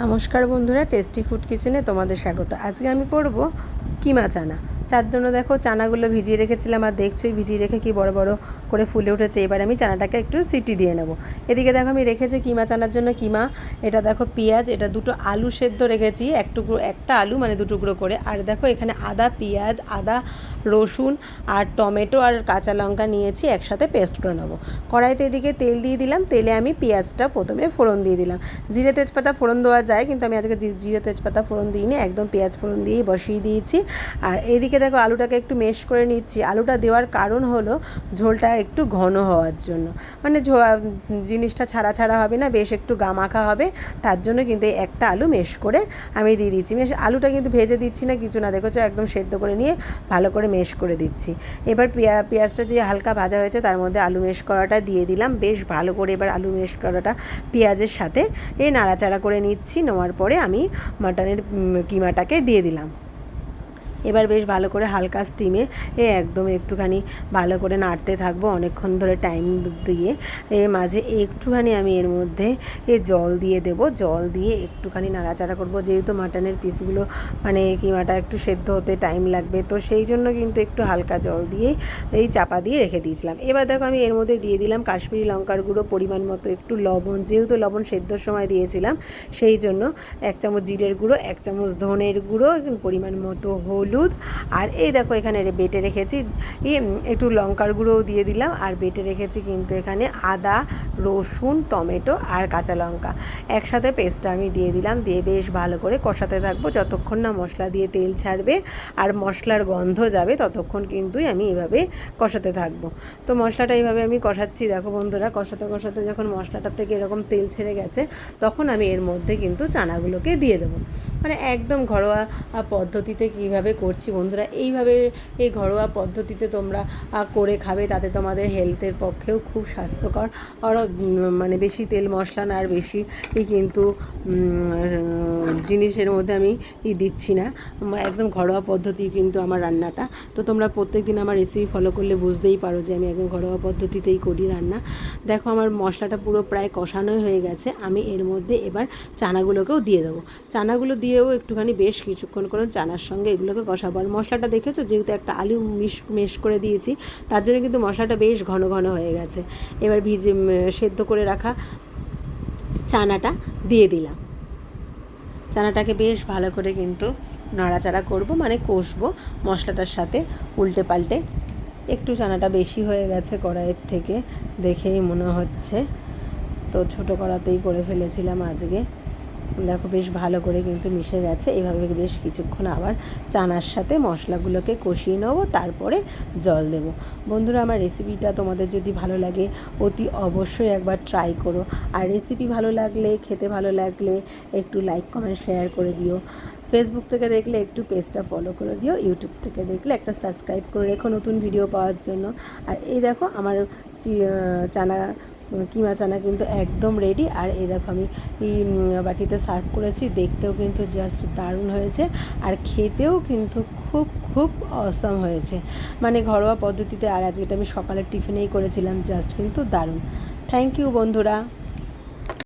নমস্কার বন্ধুরা, tasty food কিচেনে তোমাদের স্বাগত। আজকে আমি করব কিমা চানা। তার জন্য দেখো চানাগুলো ভিজিয়ে রেখেছিলাম, আর দেখছোই ভিজিয়ে রেখে কি বড় বড় করে ফুলে উঠেছে। এবার আমি চানাটাকে একটু সিটি দিয়ে নেব। এদিকে দেখো আমি রেখেছি কিমা চানার জন্য কিমা। এটা দেখো পেঁয়াজ, এটা দুটো আলু সেদ্ধ রেখেছি, একটা আলু মানে দু টুকরো করে। আর দেখো এখানে আদা, পেঁয়াজ, আদা, রসুন আর টমেটো আর কাঁচা লঙ্কা নিয়েছি, একসাথে পেস্ট করে নেবো। কড়াইতে এদিকে তেল দিয়ে দিলাম, তেলে আমি পেঁয়াজটা প্রথমে ফোড়ন দিয়ে দিলাম। জিরে তেজপাতা ফোড়ন দেওয়া যায়, কিন্তু আমি আজকে জিরে তেজপাতা ফোড়ন দিইনি, একদম পেঁয়াজ ফোড়ন দিয়েই বসিয়ে দিয়েছি। আর এদিকে দেখো আলুটাকে একটু মেশ করে নিচ্ছি। আলুটা দেওয়ার কারণ হলো ঝোলটা একটু ঘন হওয়ার জন্য, মানে জিনিসটা ছাড়া ছাড়া হবে না, বেশ একটু গামাখা হবে। তার জন্য কিন্তু একটা আলু মেশ করে আমি দিয়ে দিচ্ছি। আলুটা কিন্তু ভেজে দিচ্ছি না, কিছু না, দেখেছো একদম সেদ্ধ করে নিয়ে ভালো করে মেশ করে দিচ্ছি। এবার পেঁয়াজটা যে হালকা ভাজা হয়েছে তার মধ্যে আলু মেশ করাটা দিয়ে দিলাম, বেশ ভালো করে এবার আলু মেশ করাটা পেঁয়াজের সাথে নাড়াচাড়া করে নিচ্ছি। নেওয়ার পরে আমি মাটনের কিমাটাকে দিয়ে দিলাম। এবার বেশ ভালো করে হালকা স্টিমে একদম একটুখানি ভালো করে নাড়তে থাকবো অনেকক্ষণ ধরে টাইম দিয়ে। মাঝে একটুখানি আমি এর মধ্যে জল দিয়ে দেব, জল দিয়ে একটুখানি নাড়াচাড়া করব, যেহেতু মাটনের পিসগুলো মানে কিমাটা একটু সেদ্ধ হতে টাইম লাগবে, তো সেই জন্য কিন্তু একটু হালকা জল দিয়ে চাপা দিয়ে রেখে দিয়েছিলাম। এবার দেখো আমি এর মধ্যে দিয়ে দিলাম কাশ্মীরি লঙ্কার গুঁড়ো, পরিমাণ মতো একটু লবণ, যেহেতু লবণ সেদ্ধর সময় দিয়েছিলাম সেই জন্য 1 চামচ জিরের গুঁড়ো, 1 চামচ ধনের গুঁড়ো, পরিমাণ মতো হলুদ। আর এই দেখো এখানে বেটে রেখেছি একটু লঙ্কার গুঁড়োও দিয়ে দিলাম, আর বেটে রেখেছি কিন্তু এখানে আদা, রসুন, টমেটো আর কাঁচা লঙ্কা একসাথে পেস্টটা আমি দিয়ে দিলাম। দিয়ে বেশ ভালো করে কষাতে থাকবো যতক্ষণ না মশলা দিয়ে তেল ছাড়বে আর মশলার গন্ধ যাবে, ততক্ষণ কিন্তু আমি এভাবে কষাতে থাকবো। তো মশলাটা এইভাবে আমি কষাচ্ছি। দেখো বন্ধুরা, কষাতে কষাতে যখন মশলাটার থেকে এরকম তেল ছেড়ে গেছে, তখন আমি এর মধ্যে কিন্তু চানাগুলোকে দিয়ে দেবো। মানে একদম ঘরোয়া পদ্ধতিতে কীভাবে করছি বন্ধুরা, এইভাবে এই ঘরোয়া পদ্ধতিতে তোমরা করে খাবে, তাতে তোমাদের হেলথের পক্ষেও খুব স্বাস্থ্যকর। আর মানে বেশি তেল মশলা না, আর বেশি কিন্তু জিনিসের মধ্যে আমি দিচ্ছি না, একদম ঘরোয়া পদ্ধতি কিন্তু আমার রান্নাটা। তো তোমরা প্রত্যেক দিন আমার রেসিপি ফলো করলে বুঝতেই পারো যে আমি একদম ঘরোয়া পদ্ধতিতেই করি রান্না। দেখো আমার মশলাটা পুরো প্রায় কষানোই হয়ে গেছে, আমি এর মধ্যে এবার চানাগুলোকেও দিয়ে দেবো। চানাগুলো দিয়েও একটুখানি বেশ কিছুক্ষণ করে চানার সঙ্গে এগুলোকে কষাবো। আর মশলাটা দেখেছো, যেহেতু একটা আলু মেশ করে দিয়েছি, তার জন্য কিন্তু মশলাটা বেশ ঘন ঘন হয়ে গেছে। এবার সেদ্ধ করে রাখা চানাটা দিয়ে দিলাম। চানাটাকে বেশ ভালো করে কিন্তু নাড়াচাড়া করব, মানে কষবো মশলাটার সাথে উল্টে পাল্টে। একটু চানাটা বেশি হয়ে গেছে কড়াইয়ের থেকে, দেখেই মনে হচ্ছে, তো ছোটো কড়াতেই করে ফেলেছিলাম আজকে। দেখো বেশ ভালো করে কিন্তু মিশে গেছে। এইভাবে বেশ কিছুক্ষণ আবার চানার সাথে মশলাগুলোকে কষিয়ে নেবো, তারপরে জল দেবো। বন্ধুরা, আমার রেসিপিটা তোমাদের যদি ভালো লাগে অতি অবশ্যই একবার ট্রাই করো। আর রেসিপি ভালো লাগলে, খেতে ভালো লাগলে একটু লাইক, কমেন্ট, শেয়ার করে দিও। ফেসবুক থেকে দেখলে একটু পেজটা ফলো করে দিও, ইউটিউব থেকে দেখলে একটা সাবস্ক্রাইব করে রেখো নতুন ভিডিও পাওয়ার জন্য। আর এই দেখো আমার চানা কিমা চানা কিন্তু একদম রেডি। আর এই দেখো আমি বাটিতে সার্ভ করেছি, দেখতেও কিন্তু জাস্ট দারুণ হয়েছে, আর খেতেও কিন্তু খুব খুব অসাম হয়েছে, মানে ঘরোয়া পদ্ধতিতে। আর আজকে আমি সকালের টিফিনেই করেছিলাম, জাস্ট কিন্তু দারুণ। থ্যাংক ইউ বন্ধুরা।